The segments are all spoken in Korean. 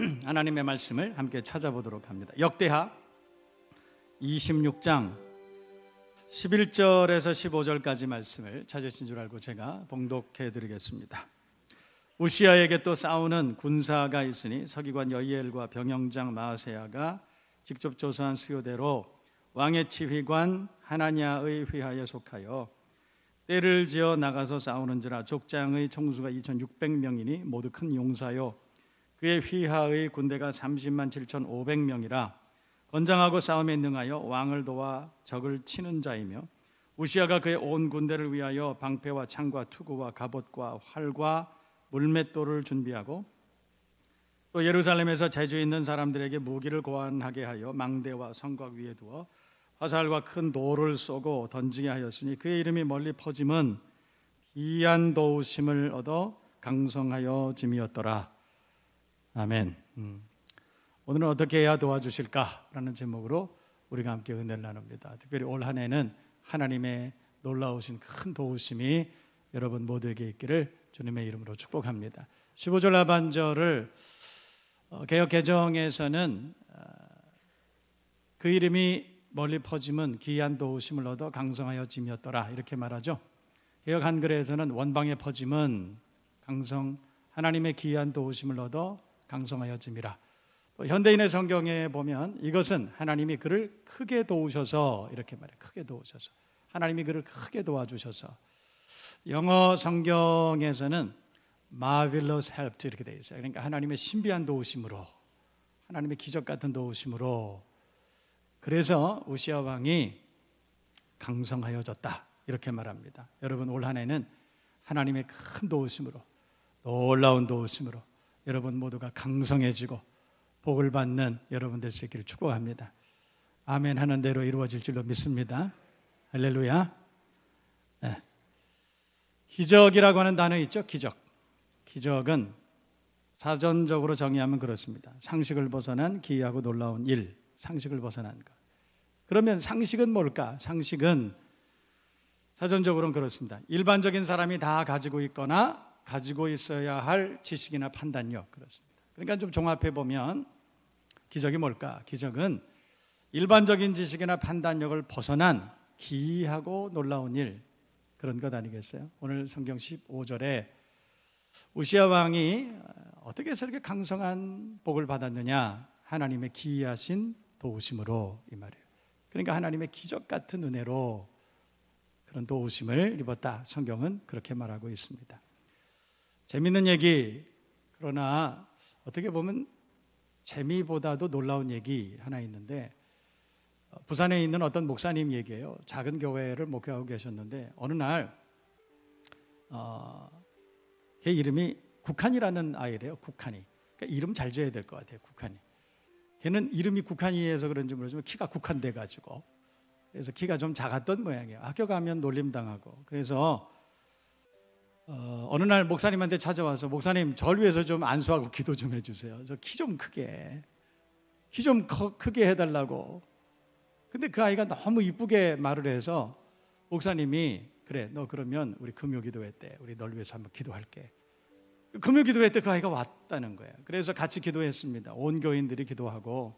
하나님의 말씀을 함께 찾아보도록 합니다. 역대하 26장 11절에서 15절까지 말씀을 찾으신 줄 알고 제가 봉독해 드리겠습니다. 우시아에게 또 싸우는 군사가 있으니 서기관 여이엘과 병영장 마아세야가 직접 조사한 수요대로 왕의 지휘관 하나냐의 휘하에 속하여 떼를 지어 나가서 싸우는지라. 족장의 총수가 2600명이니 모두 큰 용사요 그의 휘하의 군대가 30만 7500명이라. 건장하고 싸움에 능하여 왕을 도와 적을 치는 자이며, 우시아가 그의 온 군대를 위하여 방패와 창과 투구와 갑옷과 활과 물맷돌을 준비하고 또 예루살렘에서 재주 있는 사람들에게 무기를 고안하게 하여 망대와 성곽 위에 두어 화살과 큰 돌을 쏘고 던지게 하였으니 그의 이름이 멀리 퍼짐은 기이한 도우심을 얻어 강성하여짐이었더라. 아멘. 오늘은 어떻게 해야 도와주실까라는 제목으로 우리가 함께 은혜를 나눕니다. 특별히 올 한 해는 하나님의 놀라우신 큰 도우심이 여러분 모두에게 있기를 주님의 이름으로 축복합니다. 15절 하반절을 개역 개정에서는 그 이름이 멀리 퍼짐은 기이한 도우심을 얻어 강성하여짐이었더라 이렇게 말하죠. 개역 한글에서는 원방에 퍼짐은 하나님의 기이한 도우심을 얻어 강성하여짐이라. 현대인의 성경에 보면 이것은 하나님이 그를 크게 도우셔서 이렇게 말해요. 크게 도우셔서. 하나님이 그를 크게 도와주셔서. 영어 성경에서는 marvelous help 이렇게 되어 있어요. 그러니까 하나님의 신비한 도우심으로, 하나님의 기적 같은 도우심으로. 그래서 우시아 왕이 강성하여졌다 이렇게 말합니다. 여러분 올 한 해는 하나님의 큰 도우심으로, 놀라운 도우심으로 여러분 모두가 강성해지고 복을 받는 여러분 될 수 있기를 축복합니다. 아멘 하는 대로 이루어질 줄로 믿습니다. 할렐루야. 네. 기적이라고 하는 단어 있죠? 기적은 사전적으로 정의하면 그렇습니다. 상식을 벗어난 기이하고 놀라운 일, 상식을 벗어난 것. 그러면 상식은 뭘까? 상식은 사전적으로는 그렇습니다. 일반적인 사람이 다 가지고 있거나 가지고 있어야 할 지식이나 판단력, 그렇습니다. 그러니까 좀 종합해 보면 기적이 뭘까? 기적은 일반적인 지식이나 판단력을 벗어난 기이하고 놀라운 일, 그런 것 아니겠어요? 오늘 성경 15절에 우시아 왕이 어떻게 해서 이렇게 강성한 복을 받았느냐? 하나님의 기이하신 도우심으로, 이 말이에요. 그러니까 하나님의 기적 같은 은혜로 그런 도우심을 입었다. 성경은 그렇게 말하고 있습니다. 재밌는 얘기, 그러나 어떻게 보면 재미보다도 놀라운 얘기 하나 있는데, 부산에 있는 어떤 목사님 얘기예요. 작은 교회를 목회하고 계셨는데 어느 날 걔 이름이 국한이라는 아이래요. 국한이. 그러니까 이름 잘 지어야 될 것 같아요. 국한이. 걔는 이름이 국한이해서 그런지 모르지만 키가 국한돼가지고, 그래서 키가 좀 작았던 모양이에요. 학교 가면 놀림당하고. 그래서 어느 날 목사님한테 찾아와서, 목사님 절 위해서 좀 안수하고 기도 좀 해주세요. 저 키 좀 크게, 키 좀 크게 해달라고. 근데 그 아이가 너무 이쁘게 말을 해서 목사님이, 그래 너 그러면 우리 금요기도회 때 우리 널 위해서 한번 기도할게. 금요기도회 때 그 아이가 왔다는 거예요. 그래서 같이 기도했습니다. 온 교인들이 기도하고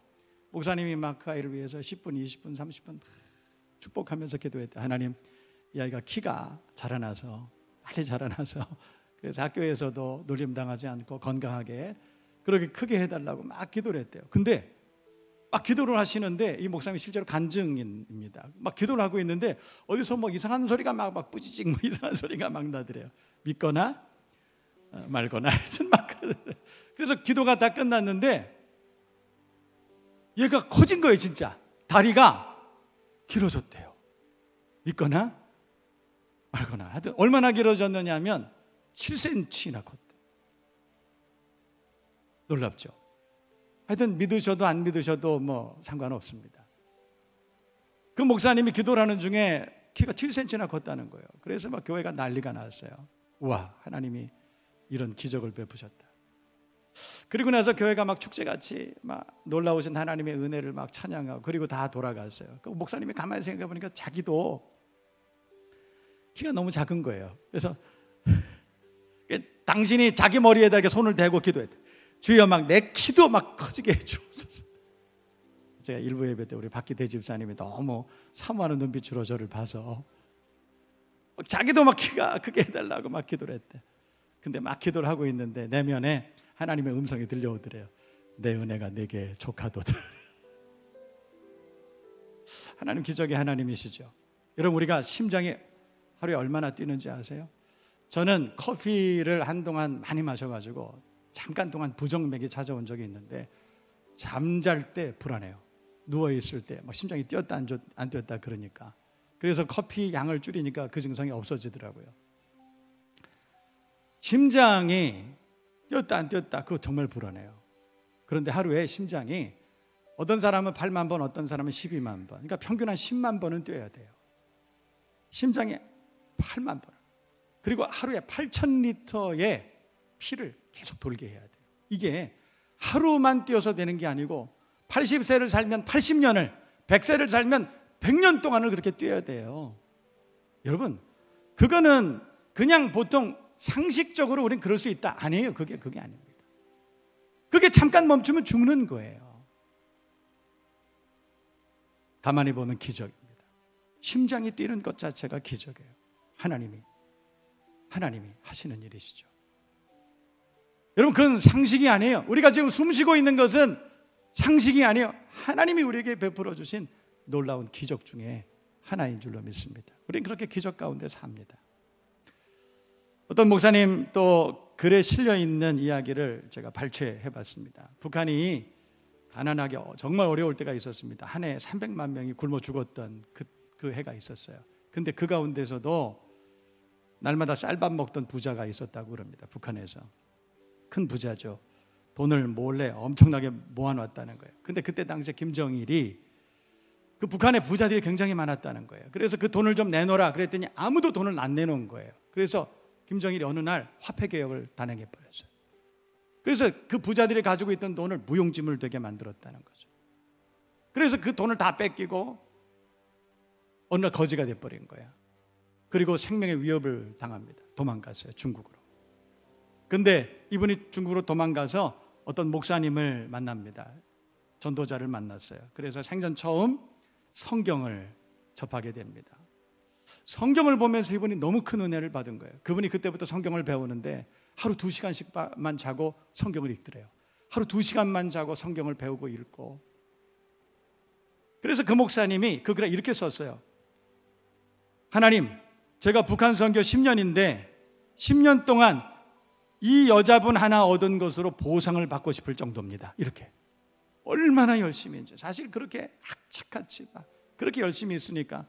목사님이 막 그 아이를 위해서 10분, 20분, 30분 축복하면서 기도했대. 하나님, 이 아이가 키가 자라나서, 빨리 자라나서, 그래서 학교에서도 놀림당하지 않고 건강하게 그렇게 크게 해달라고 막 기도를 했대요. 근데 막 기도를 하시는데 이 목사님이 실제로 간증인입니다. 막 기도를 하고 있는데 어디서 뭐 이상한 소리가 막 뿌지직 뭐 이상한 소리가 막 나더래요. 믿거나 말거나 하여튼 막. 그래서 기도가 다 끝났는데 얘가 커진 거예요. 진짜 다리가 길어졌대요. 믿거나 말거나. 하여튼 얼마나 길어졌느냐 하면 7cm나 컸대. 놀랍죠? 하여튼 믿으셔도 안 믿으셔도 뭐 상관없습니다. 그 목사님이 기도를 하는 중에 키가 7cm나 컸다는 거예요. 그래서 막 교회가 난리가 났어요. 우와, 하나님이 이런 기적을 베푸셨다. 그리고 나서 교회가 막 축제같이 막 놀라우신 하나님의 은혜를 막 찬양하고, 그리고 다 돌아갔어요. 그 목사님이 가만히 생각해 보니까 자기도 키가 너무 작은 거예요. 그래서 당신이 자기 머리에다 이렇게 손을 대고 기도했대. 주여 막 내 키도 막 커지게 해주옵소서. 제가 일부 예배 때 우리 박기대 집사님이 너무 사모하는 눈빛으로 저를 봐서 자기도 막 키가 크게 해달라고 막 기도를 했대. 근데 막 기도를 하고 있는데 내면에 하나님의 음성이 들려오더래요. 내 은혜가 내게 족하도다. 하나님 기적의 하나님이시죠. 여러분, 우리가 심장이 하루에 얼마나 뛰는지 아세요? 저는 커피를 한동안 많이 마셔가지고 잠깐 동안 부정맥이 찾아온 적이 있는데 잠잘 때 불안해요. 누워있을 때 막 심장이 뛰었다 안 뛰었다 그러니까. 그래서 커피 양을 줄이니까 그 증상이 없어지더라고요. 심장이 뛰었다 안 뛰었다 그거 정말 불안해요. 그런데 하루에 심장이 어떤 사람은 8만 번, 어떤 사람은 12만 번. 그러니까 평균 한 10만 번은 뛰어야 돼요. 심장이 8만 번. 그리고 하루에 8,000리터의 피를 계속 돌게 해야 돼요. 이게 하루만 뛰어서 되는 게 아니고 80세를 살면 80년을, 100세를 살면 100년 동안을 그렇게 뛰어야 돼요. 여러분, 그거는 그냥 보통 상식적으로 우리는 그럴 수 있다. 아니에요. 그게 아닙니다. 그게 잠깐 멈추면 죽는 거예요. 가만히 보면 기적입니다. 심장이 뛰는 것 자체가 기적이에요. 하나님이 하시는 일이시죠. 여러분, 그건 상식이 아니에요. 우리가 지금 숨쉬고 있는 것은 상식이 아니에요. 하나님이 우리에게 베풀어 주신 놀라운 기적 중에 하나인 줄로 믿습니다. 우리는 그렇게 기적 가운데 삽니다. 어떤 목사님 또 글에 실려 있는 이야기를 제가 발췌해 봤습니다. 북한이 가난하게 정말 어려울 때가 있었습니다. 한 해에 300만 명이 굶어 죽었던 그 해가 있었어요. 근데 그 가운데서도 날마다 쌀밥 먹던 부자가 있었다고 그럽니다. 북한에서. 큰 부자죠. 돈을 몰래 엄청나게 모아놨다는 거예요. 근데 그때 당시에 김정일이 그 북한의 부자들이 굉장히 많았다는 거예요. 그래서 그 돈을 좀 내놓으라 그랬더니 아무도 돈을 안 내놓은 거예요. 그래서 김정일이 어느 날 화폐개혁을 단행해 버렸어요. 그래서 그 부자들이 가지고 있던 돈을 무용지물 되게 만들었다는 거죠. 그래서 그 돈을 다 뺏기고 어느 날 거지가 돼버린 거예요. 그리고 생명의 위협을 당합니다. 도망갔어요. 중국으로. 근데 이분이 중국으로 도망가서 어떤 목사님을 만납니다. 전도자를 만났어요. 그래서 생전 처음 성경을 접하게 됩니다. 성경을 보면서 이분이 너무 큰 은혜를 받은 거예요. 그분이 그때부터 성경을 배우는데 하루 2시간씩만 자고 성경을 읽더래요. 하루 2시간만 자고 성경을 배우고 읽고. 그래서 그 목사님이 그 글에 이렇게 썼어요. 하나님, 제가 북한 선교 10년인데 10년 동안 이 여자분 하나 얻은 것으로 보상을 받고 싶을 정도입니다. 이렇게. 얼마나 열심히 했는지. 사실 그렇게 악착같이 그렇게 열심히 했으니까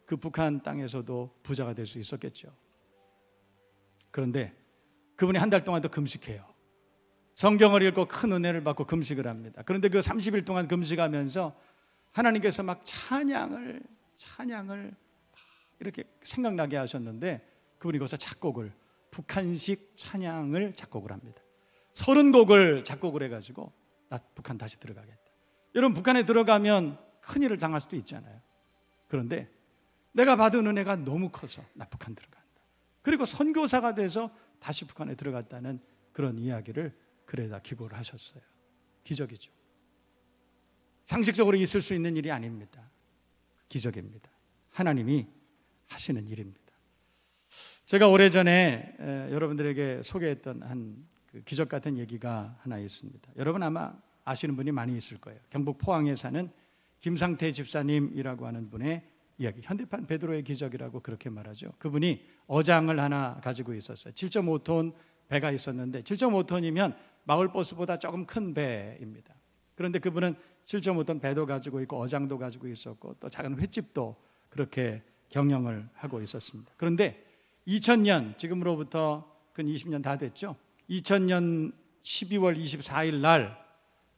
그 북한 땅에서도 부자가 될 수 있었겠죠. 그런데 그분이 한 달 동안 더 금식해요. 성경을 읽고 큰 은혜를 받고 금식을 합니다. 그런데 그 30일 동안 금식하면서 하나님께서 막 찬양을 이렇게 생각나게 하셨는데 그분이 거기서 작곡을 북한식 찬양을 작곡을 합니다. 30곡을 작곡을 해가지고 나 북한 다시 들어가겠다. 여러분, 북한에 들어가면 큰일을 당할 수도 있잖아요. 그런데 내가 받은 은혜가 너무 커서 나 북한 들어간다. 그리고 선교사가 돼서 다시 북한에 들어갔다는 그런 이야기를 글에다 기고를 하셨어요. 기적이죠. 상식적으로 있을 수 있는 일이 아닙니다. 기적입니다. 하나님이 하시는 일입니다. 제가 오래전에 여러분들에게 소개했던 한 그 기적 같은 얘기가 하나 있습니다. 여러분 아마 아시는 분이 많이 있을 거예요. 경북 포항에 사는 김상태 집사님이라고 하는 분의 이야기. 현대판 베드로의 기적이라고 그렇게 말하죠. 그분이 어장을 하나 가지고 있었어요. 7.5톤 배가 있었는데 7.5톤이면 마을버스보다 조금 큰 배입니다. 그런데 그분은 7.5톤 배도 가지고 있고 어장도 가지고 있었고 또 작은 횟집도 그렇게 경영을 하고 있었습니다. 그런데 2000년, 지금으로부터 근 20년 다 됐죠. 2000년 12월 24일 날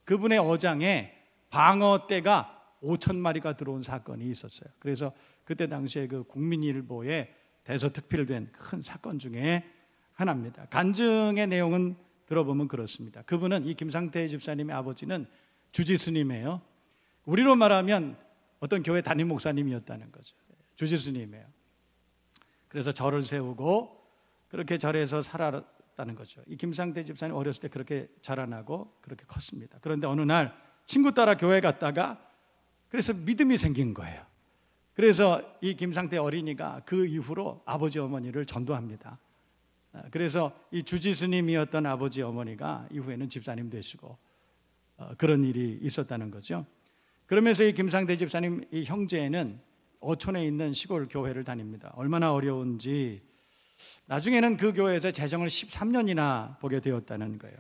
그분의 어장에 방어떼가 5,000마리가 들어온 사건이 있었어요. 그래서 그때 당시에 그 국민일보에 대서특필된 큰 사건 중에 하나입니다. 간증의 내용은 들어보면 그렇습니다. 그분은 이 김상태 집사님의 아버지는 주지스님이에요. 우리로 말하면 어떤 교회 담임 목사님이었다는 거죠. 주지스님이에요. 그래서 절을 세우고 그렇게 절에서 살았다 살았다는 거죠. 이 김상태 집사님 어렸을 때 그렇게 자라나고 그렇게 컸습니다. 그런데 어느 날 친구 따라 교회 갔다가 그래서 믿음이 생긴 거예요. 그래서 이 김상태 어린이가 그 이후로 아버지 어머니를 전도합니다. 그래서 이 주지스님이었던 아버지 어머니가 이후에는 집사님 되시고 그런 일이 있었다는 거죠. 그러면서 이 김상태 집사님 이 형제는 어촌에 있는 시골 교회를 다닙니다. 얼마나 어려운지 나중에는 그 교회에서 재정을 13년이나 보게 되었다는 거예요.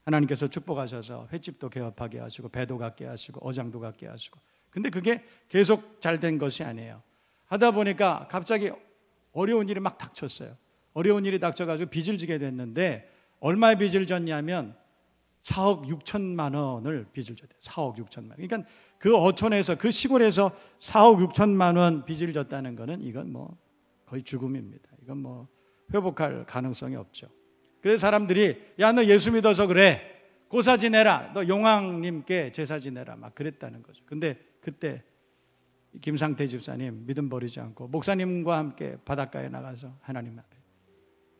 하나님께서 축복하셔서 횟집도 개업하게 하시고 배도 갖게 하시고 어장도 갖게 하시고. 근데 그게 계속 잘 된 것이 아니에요. 하다 보니까 갑자기 어려운 일이 막 닥쳤어요. 어려운 일이 닥쳐가지고 빚을 지게 됐는데 얼마의 빚을 졌냐면 4억 6천만 원을 빚을 졌대요. 4억 6천만 원. 그러니까 그 어촌에서 그 시골에서 4억 6천만 원 빚을 졌다는 거는 이건 뭐 거의 죽음입니다. 이건 뭐 회복할 가능성이 없죠. 그래서 사람들이 야 너 예수 믿어서 그래. 고사 지내라. 너 용왕님께 제사 지내라. 막 그랬다는 거죠. 근데 그때 김상태 집사님 믿음 버리지 않고 목사님과 함께 바닷가에 나가서 하나님 앞에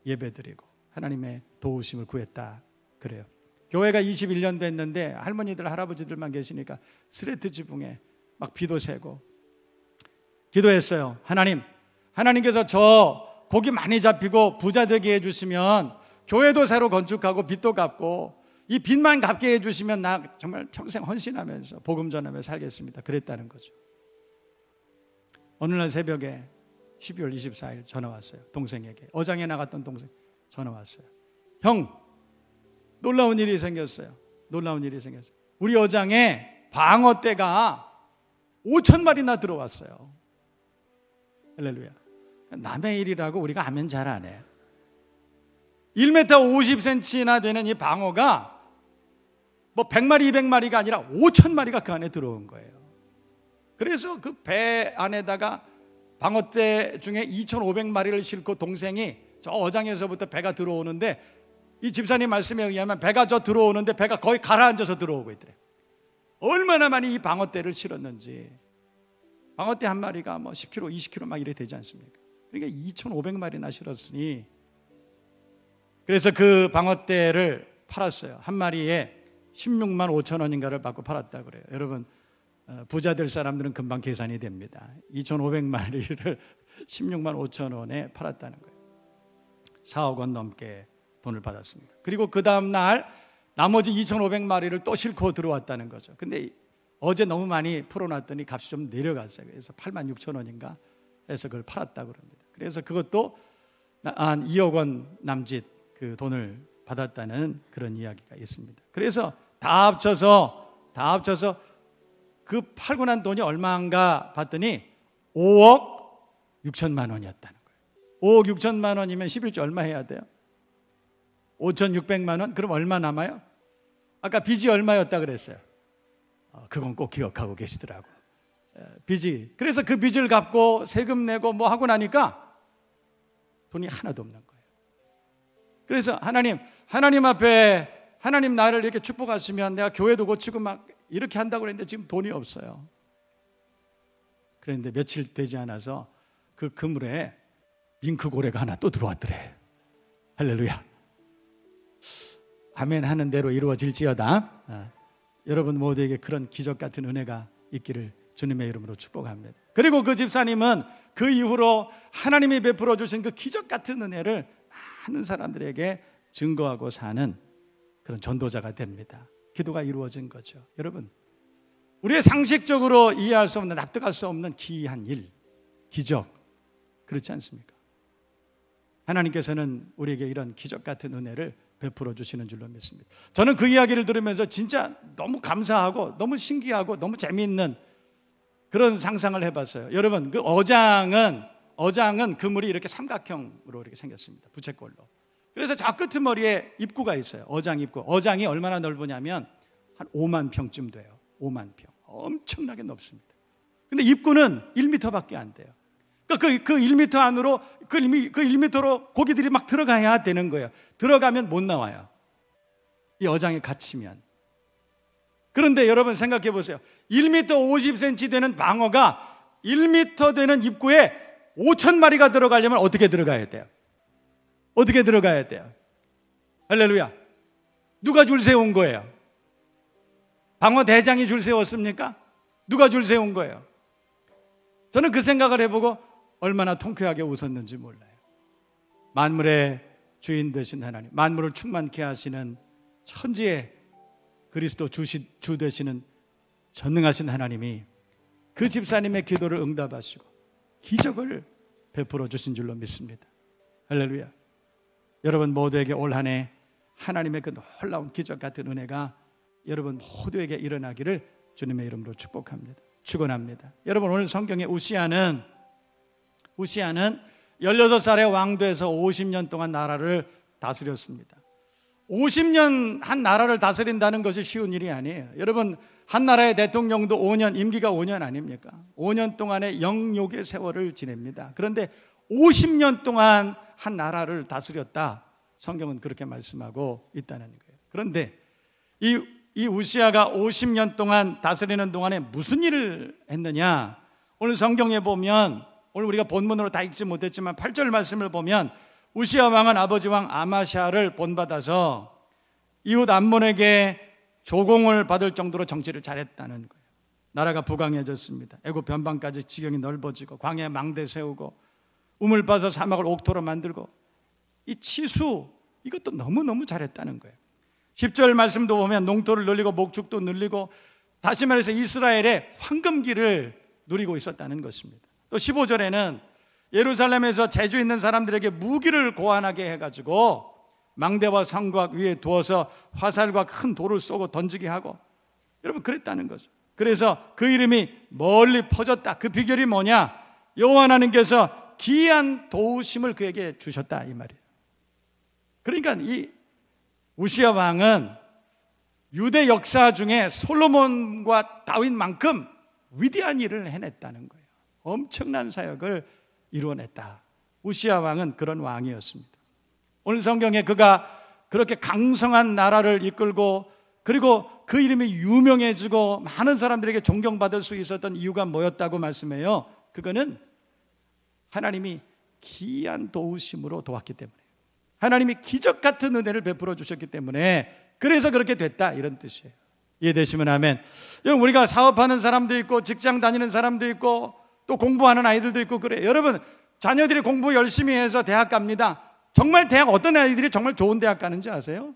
예배드리고 하나님의 도우심을 구했다. 그래요. 교회가 21년 됐는데 할머니들 할아버지들만 계시니까 스레트 지붕에 막 비도 새고 기도했어요. 하나님께서 저 고기 많이 잡히고 부자 되게 해주시면 교회도 새로 건축하고 빚도 갚고 이 빚만 갚게 해주시면 나 정말 평생 헌신하면서 복음 전하며 살겠습니다. 그랬다는 거죠. 어느 날 새벽에 12월 24일 전화 왔어요. 동생에게. 어장에 나갔던 동생 전화 왔어요. 형, 놀라운 일이 생겼어요. 우리 어장에 방어떼가 5,000마리나 들어왔어요. 할렐루야. 남의 일이라고 우리가 하면 잘 안 해요. 1m 50cm나 되는 이 방어가 뭐 100마리, 200마리가 아니라 5,000마리가 그 안에 들어온 거예요. 그래서 그 배 안에다가 방어떼 중에 2,500마리를 싣고 동생이 저 어장에서부터 배가 들어오는데 이 집사님 말씀에 의하면 배가 저 들어오는데 배가 거의 가라앉아서 들어오고 있더래요. 얼마나 많이 이 방어떼를 실었는지. 방어떼 한 마리가 뭐 10kg, 20kg 막 이래 되지 않습니까? 그러니까 2,500마리나 실었으니 그래서 그 방어떼를 팔았어요. 한 마리에 16만 5천 원인가를 받고 팔았다 그래요. 여러분 부자 될 사람들은 금방 계산이 됩니다. 2,500마리를 16만 5천 원에 팔았다는 거예요. 4억 원 넘게 돈을 받았습니다. 그리고 그 다음 날 나머지 2,500마리를 또 싣고 들어왔다는 거죠. 근데 어제 너무 많이 풀어놨더니 값이 좀 내려갔어요. 그래서 8만 6천 원인가 해서 그걸 팔았다고 합니다. 그래서 그것도 한 2억 원 남짓 그 돈을 받았다는 그런 이야기가 있습니다. 그래서 다 합쳐서 그 팔고 난 돈이 얼마인가 봤더니 5억 6천만 원이었다는 거예요. 5억 6천만 원이면 11조 얼마 해야 돼요? 5,600만 원? 그럼 얼마 남아요? 아까 빚이 얼마였다 그랬어요? 그건 꼭 기억하고 계시더라고. 빚이. 그래서 그 빚을 갚고 세금 내고 뭐 하고 나니까 돈이 하나도 없는 거예요. 그래서 하나님 앞에 하나님 나를 이렇게 축복하시면 내가 교회도 고치고 막 이렇게 한다고 그랬는데 지금 돈이 없어요. 그런데 며칠 되지 않아서 그 그물에 잉크 고래가 하나 또 들어왔더래. 할렐루야. 아멘 하는 대로 이루어질지어다. 여러분 모두에게 그런 기적 같은 은혜가 있기를 주님의 이름으로 축복합니다. 그리고 그 집사님은 그 이후로 하나님이 베풀어 주신 그 기적 같은 은혜를 많은 사람들에게 증거하고 사는 그런 전도자가 됩니다. 기도가 이루어진 거죠. 여러분, 우리의 상식적으로 이해할 수 없는, 납득할 수 없는 기이한 일, 기적, 그렇지 않습니까? 하나님께서는 우리에게 이런 기적 같은 은혜를 베풀어 주시는 줄로 믿습니다. 저는 그 이야기를 들으면서 진짜 너무 감사하고 너무 신기하고 너무 재미있는 그런 상상을 해봤어요. 여러분, 그 어장은 그물이 이렇게 삼각형으로 이렇게 생겼습니다. 부채꼴로. 그래서 저 끄트머리에 입구가 있어요. 어장 입구. 어장이 얼마나 넓으냐면 한 5만 평쯤 돼요. 5만 평. 엄청나게 넓습니다. 근데 입구는 1m밖에 안 돼요. 그러니까 그 1m 안으로 그 1m로 고기들이 막 들어가야 되는 거예요. 들어가면 못 나와요. 이 어장에 갇히면. 그런데 여러분 생각해 보세요. 1m 50cm 되는 방어가 1m 되는 입구에 5,000마리가 들어가려면 어떻게 들어가야 돼요? 어떻게 들어가야 돼요? 할렐루야. 누가 줄 세운 거예요? 방어 대장이 줄 세웠습니까? 누가 줄 세운 거예요? 저는 그 생각을 해보고 얼마나 통쾌하게 웃었는지 몰라요. 만물의 주인 되신 하나님, 만물을 충만케 하시는 천지의 그리스도 주 되시는 전능하신 하나님이 그 집사님의 기도를 응답하시고 기적을 베풀어 주신 줄로 믿습니다. 할렐루야. 여러분 모두에게 올 한 해 하나님의 그 놀라운 기적 같은 은혜가 여러분 모두에게 일어나기를 주님의 이름으로 축복합니다. 축원합니다. 여러분 오늘 성경에 우시아는 16살의 왕돼서 50년 동안 나라를 다스렸습니다. 50년 한 나라를 다스린다는 것이 쉬운 일이 아니에요. 여러분 한 나라의 대통령도 5년, 임기가 5년 아닙니까? 5년 동안의 영욕의 세월을 지냅니다. 그런데 50년 동안 한 나라를 다스렸다. 성경은 그렇게 말씀하고 있다는 거예요. 그런데 이 우시아가 50년 동안 다스리는 동안에 무슨 일을 했느냐? 오늘 성경에 보면 오늘 우리가 본문으로 다 읽지 못했지만 8절 말씀을 보면 우시아 왕은 아버지 왕 아마샤를 본받아서 이웃 암몬에게 조공을 받을 정도로 정치를 잘했다는 거예요. 나라가 부강해졌습니다. 애굽 변방까지 지경이 넓어지고 광야에 망대 세우고 우물 빠서 사막을 옥토로 만들고 이 치수 이것도 너무너무 잘했다는 거예요. 10절 말씀도 보면 농토를 늘리고 목축도 늘리고 다시 말해서 이스라엘의 황금기를 누리고 있었다는 것입니다. 또 15절에는 예루살렘에서 재주 있는 사람들에게 무기를 고안하게 해가지고 망대와 성곽 위에 두어서 화살과 큰 돌을 쏘고 던지게 하고 여러분 그랬다는 거죠. 그래서 그 이름이 멀리 퍼졌다. 그 비결이 뭐냐? 여호와 하나님께서 기이한 도우심을 그에게 주셨다 이 말이에요. 그러니까 이 우시아 왕은 유대 역사 중에 솔로몬과 다윗만큼 위대한 일을 해냈다는 거예요. 엄청난 사역을 이루어냈다. 우시아 왕은 그런 왕이었습니다. 오늘 성경에 그가 그렇게 강성한 나라를 이끌고 그리고 그 이름이 유명해지고 많은 사람들에게 존경받을 수 있었던 이유가 뭐였다고 말씀해요? 그거는 하나님이 기이한 도우심으로 도왔기 때문에 하나님이 기적 같은 은혜를 베풀어 주셨기 때문에 그래서 그렇게 됐다 이런 뜻이에요. 이해되시면 아멘. 여러분 우리가 사업하는 사람도 있고 직장 다니는 사람도 있고 또 공부하는 아이들도 있고 그래요. 여러분 자녀들이 공부 열심히 해서 대학 갑니다. 정말 대학 어떤 아이들이 정말 좋은 대학 가는지 아세요?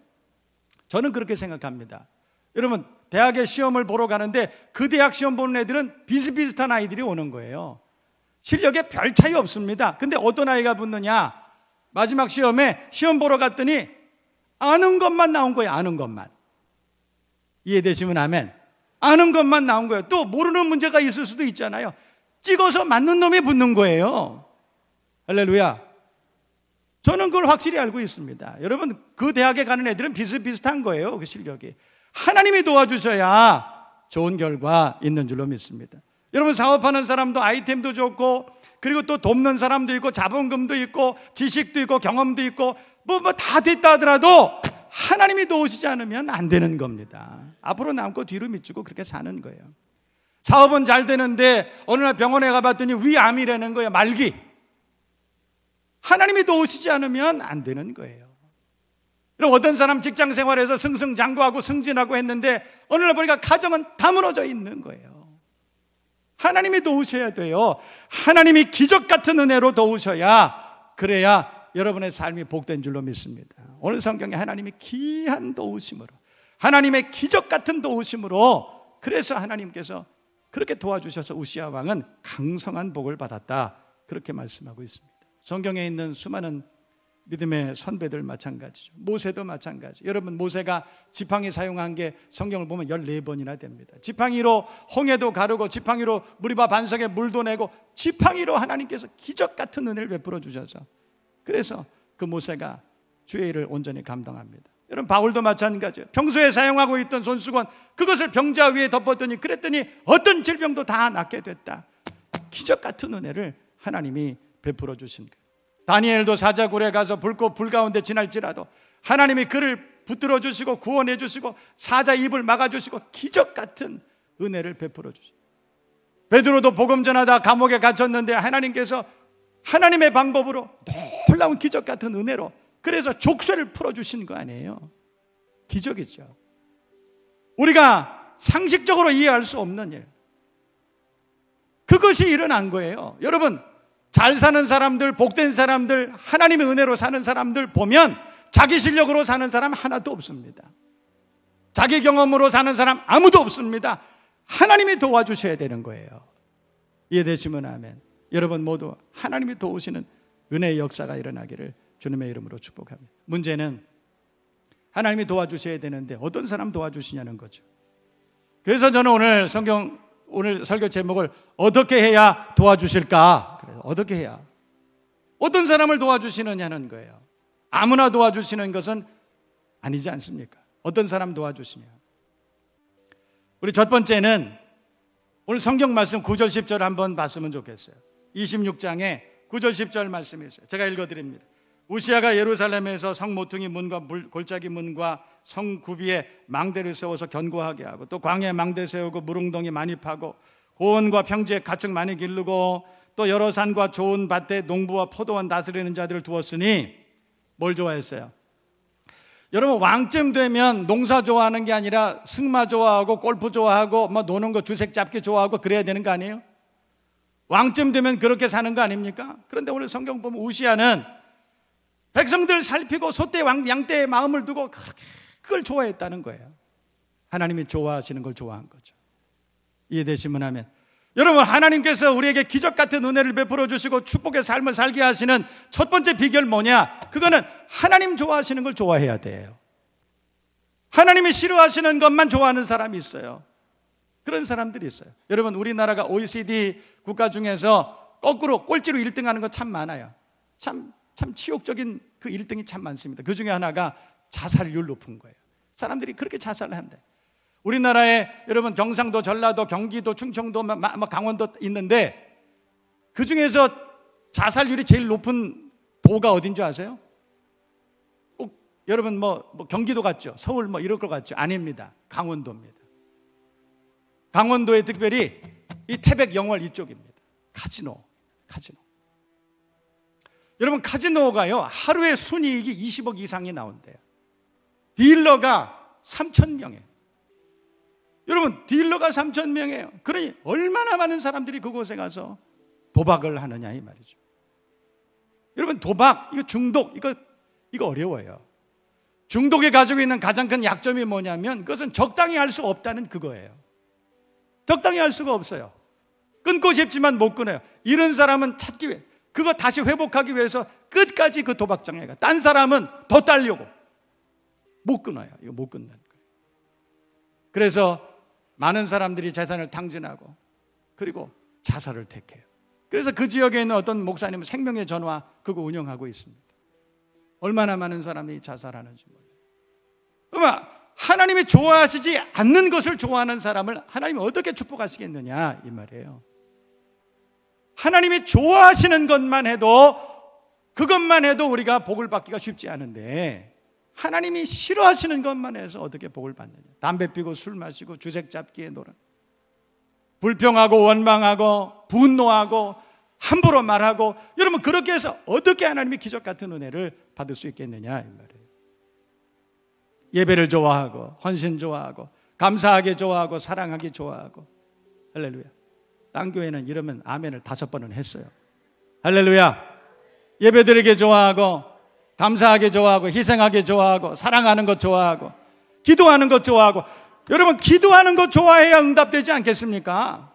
저는 그렇게 생각합니다. 여러분 대학에 시험을 보러 가는데 그 대학 시험 보는 애들은 비슷비슷한 아이들이 오는 거예요. 실력에 별 차이 없습니다. 근데 어떤 아이가 붙느냐? 마지막 시험에 시험 보러 갔더니 아는 것만 나온 거예요. 아는 것만. 이해되시면 아멘. 아는 것만 나온 거예요. 또 모르는 문제가 있을 수도 있잖아요. 찍어서 맞는 놈이 붙는 거예요. 할렐루야. 저는 그걸 확실히 알고 있습니다. 여러분 그 대학에 가는 애들은 비슷비슷한 거예요. 그 실력이. 하나님이 도와주셔야 좋은 결과 있는 줄로 믿습니다. 여러분 사업하는 사람도 아이템도 좋고 그리고 또 돕는 사람도 있고 자본금도 있고 지식도 있고 경험도 있고 뭐 다 됐다 하더라도 하나님이 도우시지 않으면 안 되는 겁니다. 앞으로 남고 뒤로 미치고 그렇게 사는 거예요. 사업은 잘 되는데 어느 날 병원에 가봤더니 위암이라는 거예요. 말기. 하나님이 도우시지 않으면 안 되는 거예요. 그럼 어떤 사람 직장 생활에서 승승장구하고 승진하고 했는데 어느 날 보니까 가정은 다 무너져 있는 거예요. 하나님이 도우셔야 돼요. 하나님이 기적 같은 은혜로 도우셔야 그래야 여러분의 삶이 복된 줄로 믿습니다. 오늘 성경에 하나님이 기이한 도우심으로 하나님의 기적 같은 도우심으로 그래서 하나님께서 그렇게 도와주셔서 우시아 왕은 강성한 복을 받았다. 그렇게 말씀하고 있습니다. 성경에 있는 수많은 믿음의 선배들 마찬가지죠. 모세도 마찬가지. 여러분 모세가 지팡이 사용한 게 성경을 보면 14번이나 됩니다. 지팡이로 홍해도 가르고 지팡이로 무리바 반석에 물도 내고 지팡이로 하나님께서 기적 같은 은혜를 베풀어 주셔서 그래서 그 모세가 주의 일을 온전히 감당합니다. 여러분 바울도 마찬가지예요. 평소에 사용하고 있던 손수건 그것을 병자 위에 덮었더니 그랬더니 어떤 질병도 다 낫게 됐다. 기적 같은 은혜를 하나님이 베풀어 주신 거예요. 다니엘도 사자굴에 가서 불꽃 불 가운데 지날지라도 하나님이 그를 붙들어 주시고 구원해 주시고 사자 입을 막아 주시고 기적 같은 은혜를 베풀어 주시고 베드로도 복음 전하다 감옥에 갇혔는데 하나님께서 하나님의 방법으로 놀라운 기적 같은 은혜로 그래서 족쇄를 풀어주신 거 아니에요? 기적이죠. 우리가 상식적으로 이해할 수 없는 일. 그것이 일어난 거예요. 여러분, 잘 사는 사람들, 복된 사람들, 하나님의 은혜로 사는 사람들 보면 자기 실력으로 사는 사람 하나도 없습니다. 자기 경험으로 사는 사람 아무도 없습니다. 하나님이 도와주셔야 되는 거예요. 이해되시면 아멘. 여러분 모두 하나님이 도우시는 은혜의 역사가 일어나기를 주님의 이름으로 축복합니다. 문제는 하나님이 도와주셔야 되는데 어떤 사람 도와주시냐는 거죠. 그래서 저는 오늘 설교 제목을 어떻게 해야 도와주실까? 그래서 어떻게 해야? 어떤 사람을 도와주시느냐는 거예요. 아무나 도와주시는 것은 아니지 않습니까? 어떤 사람 도와주시냐? 우리 첫 번째는 오늘 성경 말씀 9절 10절 한번 봤으면 좋겠어요. 26장에 9절 10절 말씀이 있어요. 제가 읽어드립니다. 우시아가 예루살렘에서 성 모퉁이 문과 골짜기 문과 성 구비에 망대를 세워서 견고하게 하고 또 광야에 망대 세우고 무릉덩이 많이 파고 고원과 평지에 가축 많이 기르고 또 여러 산과 좋은 밭에 농부와 포도원 다스리는 자들을 두었으니 뭘 좋아했어요? 여러분 왕쯤 되면 농사 좋아하는 게 아니라 승마 좋아하고 골프 좋아하고 뭐 노는 거 주색 잡기 좋아하고 그래야 되는 거 아니에요? 왕쯤 되면 그렇게 사는 거 아닙니까? 그런데 오늘 성경 보면 우시아는 백성들 살피고 소떼 양떼의 마음을 두고 그걸 좋아했다는 거예요. 하나님이 좋아하시는 걸 좋아한 거죠. 이해되시면 하면 여러분 하나님께서 우리에게 기적 같은 은혜를 베풀어 주시고 축복의 삶을 살게 하시는 첫 번째 비결 뭐냐? 그거는 하나님 좋아하시는 걸 좋아해야 돼요. 하나님이 싫어하시는 것만 좋아하는 사람이 있어요. 그런 사람들이 있어요. 여러분 우리나라가 OECD 국가 중에서 거꾸로 꼴찌로 1등하는 거 참 많아요. 참 치욕적인 그 1등이 참 많습니다. 그 중에 하나가 자살률 높은 거예요. 사람들이 그렇게 자살을 한대. 우리나라에 여러분 경상도, 전라도, 경기도, 충청도, 강원도 있는데 그 중에서 자살률이 제일 높은 도가 어딘 줄 아세요? 꼭 여러분 뭐 경기도 같죠? 서울 뭐 이럴 것 같죠? 아닙니다. 강원도입니다. 강원도에 특별히 이 태백 영월 이쪽입니다. 카지노. 여러분 카지노가요 하루에 순이익이 20억 이상이 나온대요. 딜러가 3,000명이에요. 여러분 딜러가 3,000명이에요. 그러니 얼마나 많은 사람들이 그곳에 가서 도박을 하느냐 이 말이죠. 여러분 도박, 이거 중독, 이거 어려워요. 중독이 가지고 있는 가장 큰 약점이 뭐냐면 그것은 적당히 할 수 없다는 그거예요. 적당히 할 수가 없어요. 끊고 싶지만 못 끊어요. 이런 사람은 찾기 위해 그거 다시 회복하기 위해서 끝까지 그 도박장에 가. 딴 사람은 더 따려고 못 끊어요. 이거 못 끊는 거예요. 그래서 많은 사람들이 재산을 탕진하고 그리고 자살을 택해요. 그래서 그 지역에 있는 어떤 목사님은 생명의 전화 그거 운영하고 있습니다. 얼마나 많은 사람이 자살하는지 몰라요. 그러면 하나님이 좋아하시지 않는 것을 좋아하는 사람을 하나님이 어떻게 축복하시겠느냐 이 말이에요. 하나님이 좋아하시는 것만 해도 그것만 해도 우리가 복을 받기가 쉽지 않은데 하나님이 싫어하시는 것만 해서 어떻게 복을 받느냐. 담배 피고 술 마시고 주색 잡기에 놀아 불평하고 원망하고 분노하고 함부로 말하고 여러분 그렇게 해서 어떻게 하나님이 기적 같은 은혜를 받을 수 있겠느냐 이 말이에요. 예배를 좋아하고 헌신 좋아하고 감사하게 좋아하고 사랑하기 좋아하고 할렐루야. 딴 교회는 이러면 아멘을 5번은 했어요. 할렐루야. 예배드리게 좋아하고 감사하게 좋아하고 희생하게 좋아하고 사랑하는 것 좋아하고 기도하는 것 좋아하고 여러분 기도하는 것 좋아해야 응답되지 않겠습니까?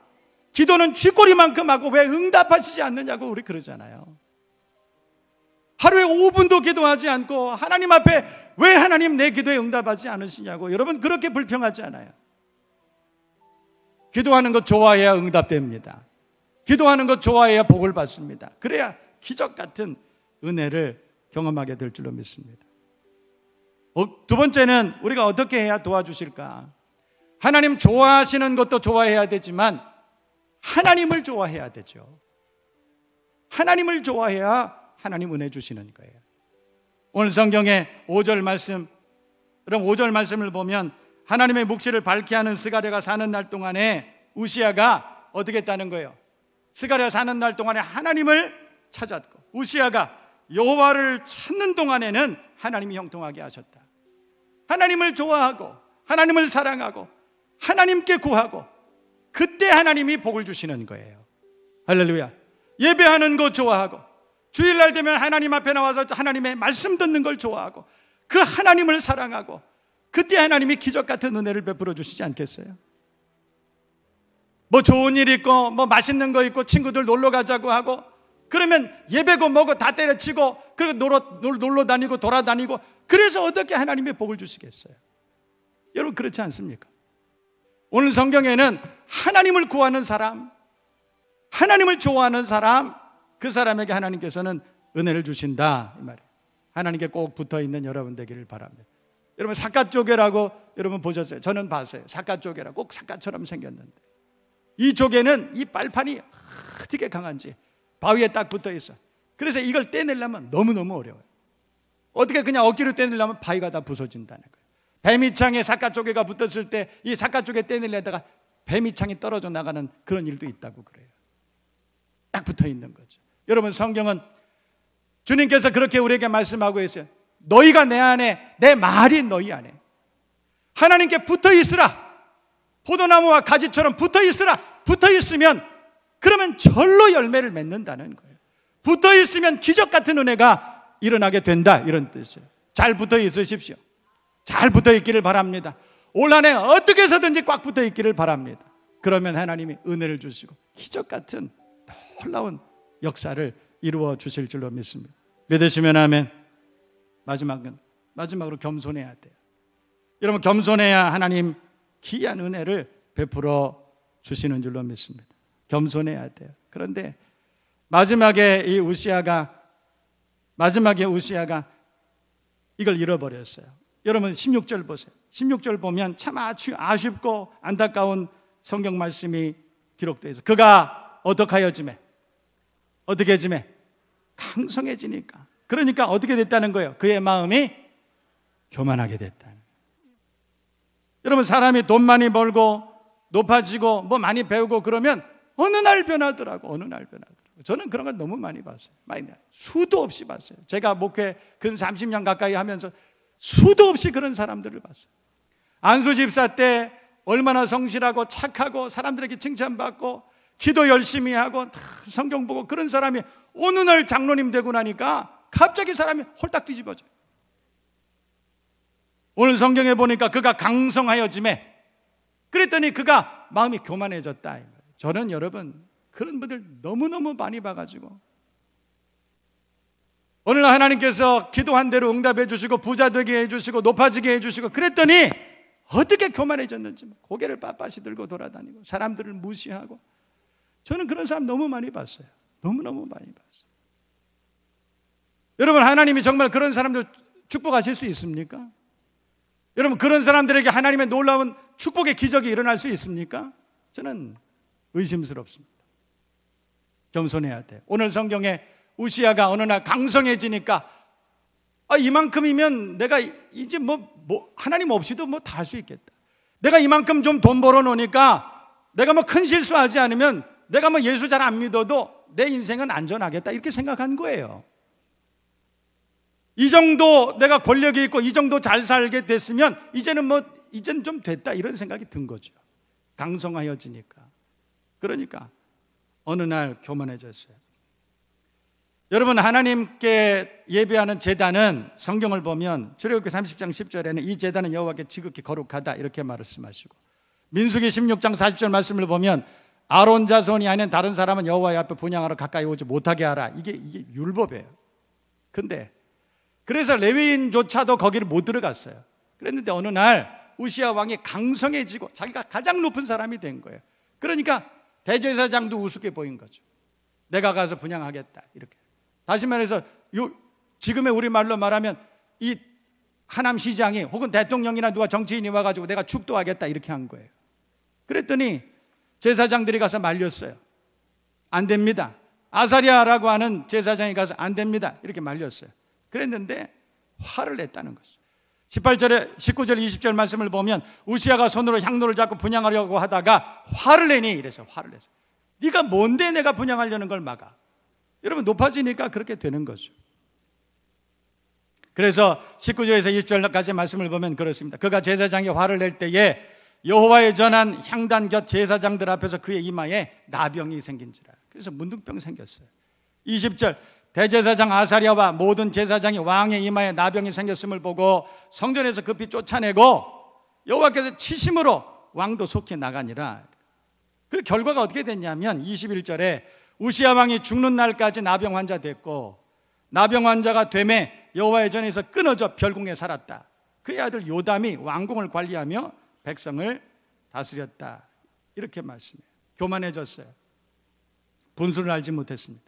기도는 쥐꼬리만큼 하고 왜 응답하시지 않느냐고 우리 그러잖아요. 하루에 5분도 기도하지 않고 하나님 앞에 왜 하나님 내 기도에 응답하지 않으시냐고 여러분 그렇게 불평하지 않아요. 기도하는 것 좋아해야 응답됩니다. 기도하는 것 좋아해야 복을 받습니다. 그래야 기적 같은 은혜를 경험하게 될 줄로 믿습니다. 두 번째는 우리가 어떻게 해야 도와주실까? 하나님 좋아하시는 것도 좋아해야 되지만 하나님을 좋아해야 되죠. 하나님을 좋아해야 하나님 은혜 주시는 거예요. 오늘 성경의 5절 말씀, 그럼 5절 말씀을 보면 하나님의 묵시를 밝게 하는 스가랴가 사는 날 동안에 우시아가 어떻게 했다는 거예요? 스가랴 사는 날 동안에 하나님을 찾았고 우시아가 여호와를 찾는 동안에는 하나님이 형통하게 하셨다. 하나님을 좋아하고 하나님을 사랑하고 하나님께 구하고 그때 하나님이 복을 주시는 거예요. 할렐루야. 예배하는 거 좋아하고 주일날 되면 하나님 앞에 나와서 하나님의 말씀 듣는 걸 좋아하고 그 하나님을 사랑하고 그때 하나님이 기적 같은 은혜를 베풀어 주시지 않겠어요? 뭐 좋은 일 있고 뭐 맛있는 거 있고 친구들 놀러 가자고 하고 그러면 예배고 뭐고 다 때려치고 그리고 놀러 다니고 돌아다니고 그래서 어떻게 하나님의 복을 주시겠어요? 여러분 그렇지 않습니까? 오늘 성경에는 하나님을 구하는 사람, 하나님을 좋아하는 사람, 그 사람에게 하나님께서는 은혜를 주신다 이 말이에요. 하나님께 꼭 붙어있는 여러분 되기를 바랍니다. 여러분 삿갓조개라고 여러분 보셨어요? 저는 봤어요. 삿갓조개라고 꼭 삿갓처럼 생겼는데 이 조개는 이 빨판이 어떻게 강한지 바위에 딱 붙어있어. 그래서 이걸 떼내려면 너무너무 어려워요. 어떻게 그냥 억지로 떼내려면 바위가 다 부서진다는 거예요. 뱀이창에 삿갓조개가 붙었을 때 이 삿갓조개 떼내려다가 뱀이창이 떨어져 나가는 그런 일도 있다고 그래요. 딱 붙어있는 거죠. 여러분 성경은 주님께서 그렇게 우리에게 말씀하고 있어요. 너희가 내 안에, 내 말이 너희 안에. 하나님께 붙어 있으라. 포도나무와 가지처럼 붙어 있으라. 붙어 있으면 그러면 절로 열매를 맺는다는 거예요. 붙어 있으면 기적 같은 은혜가 일어나게 된다 이런 뜻이에요. 잘 붙어 있으십시오. 잘 붙어 있기를 바랍니다. 올 한 해 어떻게 해서든지 꽉 붙어 있기를 바랍니다. 그러면 하나님이 은혜를 주시고 기적 같은 놀라운 역사를 이루어 주실 줄로 믿습니다. 믿으시면 아멘. 마지막으로 겸손해야 돼요. 여러분 겸손해야 하나님 귀한 은혜를 베풀어 주시는 줄로 믿습니다. 겸손해야 돼요. 그런데 마지막에 우시아가 이걸 잃어버렸어요. 여러분 16절 보세요. 16절 보면 참 아쉽고 안타까운 성경 말씀이 기록되어 있어요. 그가 어떻게 해지매? 강성해지니까. 그러니까 어떻게 됐다는 거예요? 그의 마음이 교만하게 됐다는 거예요. 여러분 사람이 돈 많이 벌고 높아지고 뭐 많이 배우고 그러면 어느 날 변하더라고. 저는 그런 걸 너무 많이 봤어요. 수도 없이 봤어요. 제가 목회 근 30년 가까이 하면서 수도 없이 그런 사람들을 봤어요. 안수 집사 때 얼마나 성실하고 착하고 사람들에게 칭찬받고 기도 열심히 하고 성경 보고 그런 사람이 어느 날 장로님 되고 나니까 갑자기 사람이 홀딱 뒤집어져요. 오늘 성경에 보니까 그가 강성하여지매 그랬더니 그가 마음이 교만해졌다. 저는 여러분 그런 분들 너무너무 많이 봐가지고 오늘날 하나님께서 기도한 대로 응답해 주시고 부자 되게 해주시고 높아지게 해주시고 그랬더니 어떻게 교만해졌는지 고개를 빳빳이 들고 돌아다니고 사람들을 무시하고 저는 그런 사람 너무 많이 봤어요. 너무너무 많이 봤어요. 여러분 하나님이 정말 그런 사람들 축복하실 수 있습니까? 여러분 그런 사람들에게 하나님의 놀라운 축복의 기적이 일어날 수 있습니까? 저는 의심스럽습니다. 겸손해야 돼요. 오늘 성경에 우시아가 어느 날 강성해지니까 이만큼이면 내가 이제 하나님 없이도 다 할 수 있겠다. 내가 이만큼 좀 돈 벌어 놓으니까 내가 큰 실수하지 않으면 내가 예수 잘 안 믿어도 내 인생은 안전하겠다 이렇게 생각한 거예요. 이 정도 내가 권력이 있고 이 정도 잘 살게 됐으면 이제는 좀 됐다 이런 생각이 든 거죠. 강성하여지니까. 그러니까 어느 날 교만해졌어요. 여러분 하나님께 예배하는 제단은 성경을 보면 출애굽기 30장 10절에는 이 제단은 여호와께 지극히 거룩하다 이렇게 말씀하시고 민수기 16장 40절 말씀을 보면 아론 자손이 아닌 다른 사람은 여호와의 앞에 분향하러 가까이 오지 못하게 하라. 이게 율법이에요. 근데 그래서 레위인조차도 거기를 못 들어갔어요. 그랬는데 어느 날 우시아 왕이 강성해지고 자기가 가장 높은 사람이 된 거예요. 그러니까 대제사장도 우습게 보인 거죠. 내가 가서 분향하겠다 이렇게. 다시 말해서 지금의 우리말로 말하면 이 하남시장이 혹은 대통령이나 누가 정치인이 와가지고 내가 축도하겠다 이렇게 한 거예요. 그랬더니 제사장들이 가서 말렸어요. 안 됩니다. 아사리아라고 하는 제사장이 가서 안 됩니다 이렇게 말렸어요. 그랬는데 화를 냈다는 거죠. 18절에 19절 20절 말씀을 보면 우시아가 손으로 향로를 잡고 분향하려고 하다가 화를 내니 이래서 화를 냈어요. 네가 뭔데 내가 분향하려는 걸 막아. 여러분 높아지니까 그렇게 되는 거죠. 그래서 19절에서 20절까지 말씀을 보면 그렇습니다. 그가 제사장이 화를 낼 때에 여호와의 전한 향단 곁 제사장들 앞에서 그의 이마에 나병이 생긴지라. 그래서 문둥병 생겼어요. 20절 대제사장 아사랴와 모든 제사장이 왕의 이마에 나병이 생겼음을 보고 성전에서 급히 쫓아내고 여호와께서 치심으로 왕도 속히 나가니라. 그 결과가 어떻게 됐냐면 21절에 우시야 왕이 죽는 날까지 나병 환자 됐고 나병 환자가 되매 여호와의 전에서 끊어져 별궁에 살았다. 그의 아들 요담이 왕궁을 관리하며 백성을 다스렸다. 이렇게 말씀해요. 교만해졌어요. 분수를 알지 못했습니다.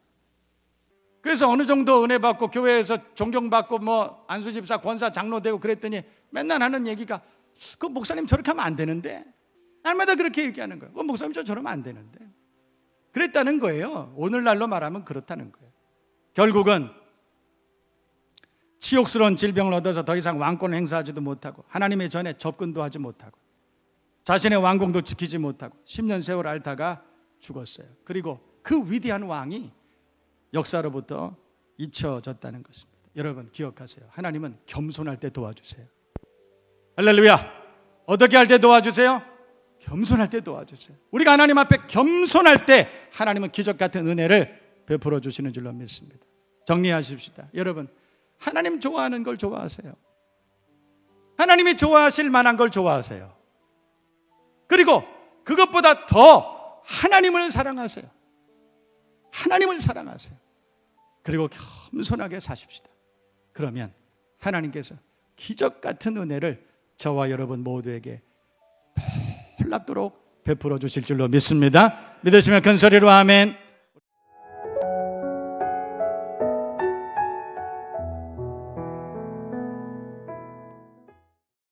그래서 어느 정도 은혜 받고 교회에서 존경받고 뭐 안수집사 권사 장로 되고 그랬더니 맨날 하는 얘기가 그 목사님 저렇게 하면 안 되는데, 날마다 그렇게 얘기하는 거예요. 그 목사님 저러면 안 되는데. 그랬다는 거예요. 오늘날로 말하면 그렇다는 거예요. 결국은 치욕스러운 질병을 얻어서 더 이상 왕권을 행사하지도 못하고 하나님의 전에 접근도 하지 못하고 자신의 왕궁도 지키지 못하고 10년 세월 앓다가 죽었어요. 그리고 그 위대한 왕이 역사로부터 잊혀졌다는 것입니다. 여러분 기억하세요. 하나님은 겸손할 때 도와주세요. 할렐루야. 어떻게 할 때 도와주세요? 겸손할 때 도와주세요. 우리가 하나님 앞에 겸손할 때 하나님은 기적 같은 은혜를 베풀어 주시는 줄로 믿습니다. 정리하십시다. 여러분 하나님 좋아하는 걸 좋아하세요. 하나님이 좋아하실 만한 걸 좋아하세요. 그리고 그것보다 더 하나님을 사랑하세요. 하나님을 사랑하세요. 그리고 겸손하게 사십시다. 그러면 하나님께서 기적 같은 은혜를 저와 여러분 모두에게 놀랍도록 베풀어 주실 줄로 믿습니다. 믿으시면 큰 소리로 아멘.